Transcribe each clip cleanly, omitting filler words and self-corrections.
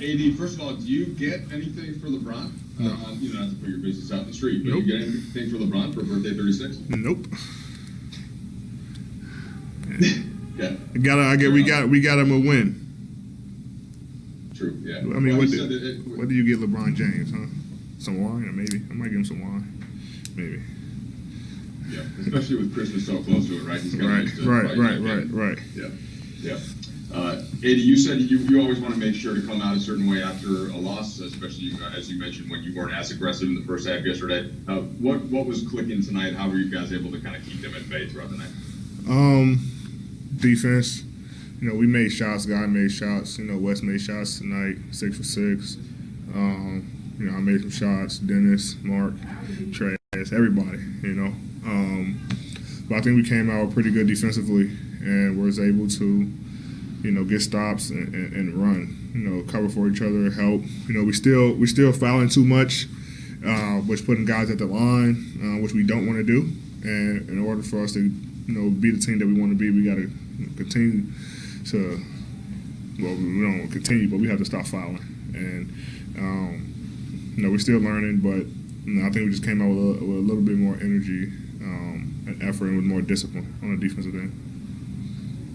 AD, first of all, do you get anything for LeBron? No. Not to put your business out in the street, but Nope. you get anything for LeBron for birthday 36? Nope. Yeah. We got him a win. True. Yeah. I mean, Well, what do you get LeBron James? Huh? Some wine, or maybe I might give him some wine. Maybe. Yeah, especially with Christmas so close to it, right? He's Right. Yeah. Yeah. AD, you said you always want to make sure to come out a certain way after a loss, especially as you mentioned when you weren't as aggressive in the first half yesterday. What was clicking tonight? How were you guys able to kind of keep them at bay throughout the night? Defense. We made shots. Guy made shots. Wes made shots tonight, 6 for 6. I made some shots. Dennis, Mark, Trey, everybody. But I think we came out pretty good defensively and was able to, get stops and run. Cover for each other, help. We still fouling too much, which putting guys at the line, which we don't want to do. And in order for us to, be the team that we want to be, we got to continue to. Well, we don't want to continue, but we have to stop fouling. And we're still learning, but I think we just came out with a little bit more energy and effort and with more discipline on the defensive end.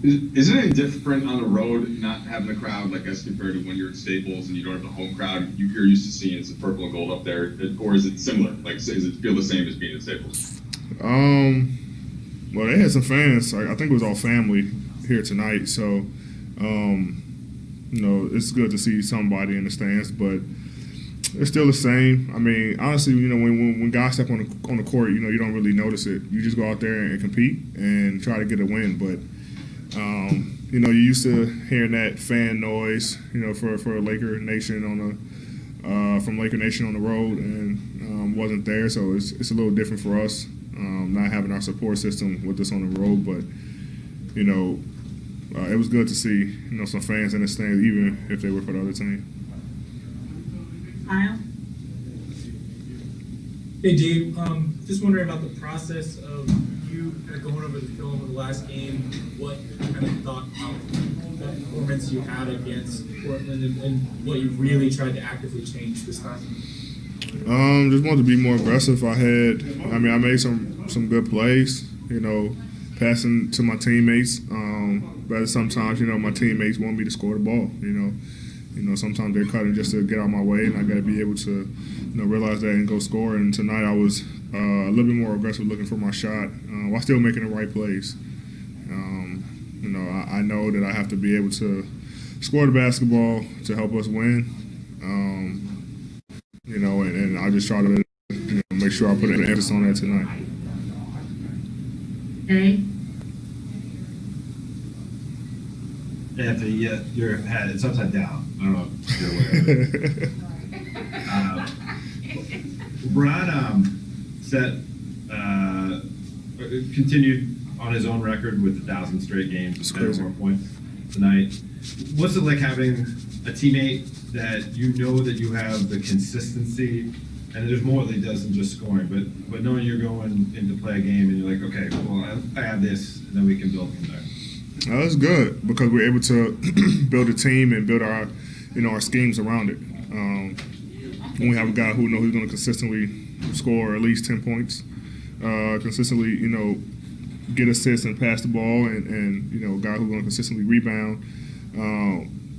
Is it any different on the road not having a crowd like as compared to when you're at Staples and you don't have the home crowd you're used to seeing some purple and gold up there, or is it similar? Like, does it feel the same as being at Staples? Well, they had some fans. I think it was all family here tonight, so it's good to see somebody in the stands, but it's still the same. I mean, honestly, when guys step on the court, you don't really notice it. You just go out there and compete and try to get a win. But you're used to hearing that fan noise, for Laker Nation from Laker Nation on the road, and wasn't there, so it's a little different for us, not having our support system with us on the road. But it was good to see some fans in the stands, even if they were for the other team. Kyle? Hey, Dave. Just wondering about the process of you kind of going over the film of the last game. What you kind of thought about the performance you had against Portland, and what you really tried to actively change this time? Just wanted to be more aggressive. I made some good plays. Passing to my teammates. But sometimes, my teammates want me to score the ball. Sometimes they're cutting just to get out of my way, and I got to be able to, realize that and go score. And tonight I was a little bit more aggressive looking for my shot while still making the right plays. I know that I have to be able to score the basketball to help us win. And I just try to make sure I put an emphasis on that tonight. Hey? Anthony, your head, it's upside down. I don't know if you're aware of it. LeBron continued on his own record with 1,000 straight games and more points tonight. What's it like having a teammate that that you have the consistency, and there's more that he does than just scoring, but knowing you're going in to play a game and you're like, okay, well, I have this, and then we can build from there. That's good because we're able to build a team and build our, our schemes around it. When we have a guy who knows he's going to consistently score at least 10 points, consistently, get assists and pass the ball, and a guy who's going to consistently rebound,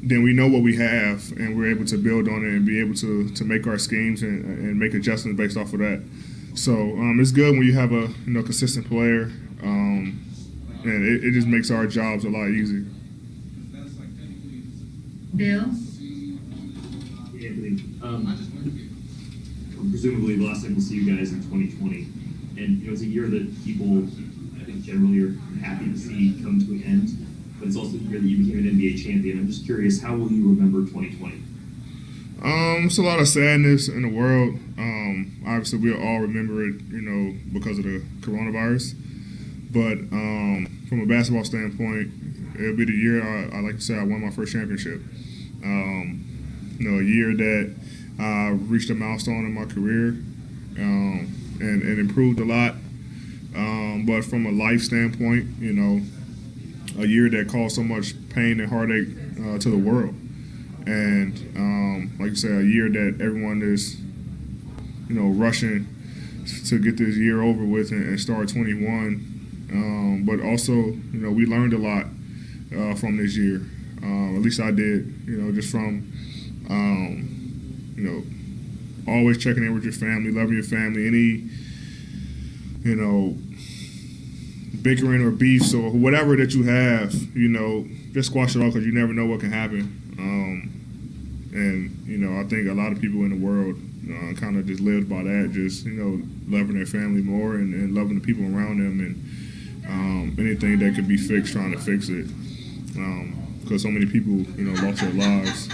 then we know what we have, and we're able to build on it and be able to make our schemes and make adjustments based off of that. So it's good when you have a consistent player. And it just makes our jobs a lot easier. Bill? Anthony, presumably the last time we'll see you guys in 2020, and it's a year that people, I think, generally are happy to see come to an end, but it's also the year that you became an NBA champion. I'm just curious, how will you remember 2020? It's a lot of sadness in the world. Obviously, we'll all remember it, because of the coronavirus. But from a basketball standpoint, it'll be the year I like to say I won my first championship. A year that I reached a milestone in my career and improved a lot. But from a life standpoint, a year that caused so much pain and heartache to the world. And like you said, a year that everyone is, rushing to get this year over with and start 21. But also, we learned a lot from this year. At least I did, just from, always checking in with your family, loving your family, any, bickering or beefs or whatever that you have, just squash it off because you never know what can happen. I think a lot of people in the world kind of just lived by that, just, loving their family more and loving the people around them, and anything that could be fixed, trying to fix it. Because so many people, lost their lives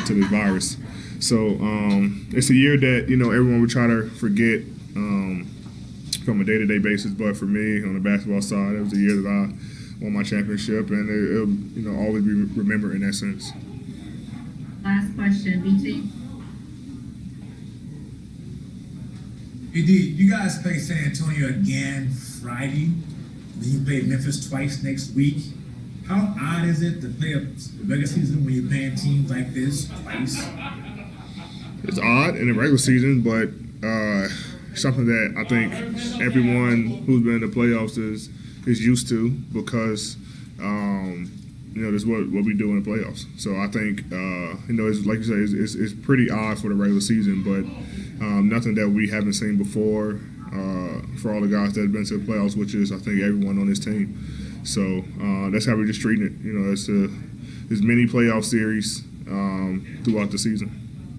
to this virus. So it's a year that, everyone would try to forget from a day-to-day basis. But for me, on the basketball side, it was a year that I won my championship, and it'll, always be remembered in that sense. Last question, BT. BD, you guys play San Antonio again Friday. Then you play Memphis twice next week. How odd is it to play a regular season when you're playing teams like this twice? It's odd in the regular season, but something that I think everyone who's been in the playoffs is used to, because this is what we do in the playoffs. So I think it's like you say, it's pretty odd for the regular season, but nothing that we haven't seen before for all the guys that have been to the playoffs, which is I think everyone on this team. So that's how we're just treating it. It's mini playoff series throughout the season.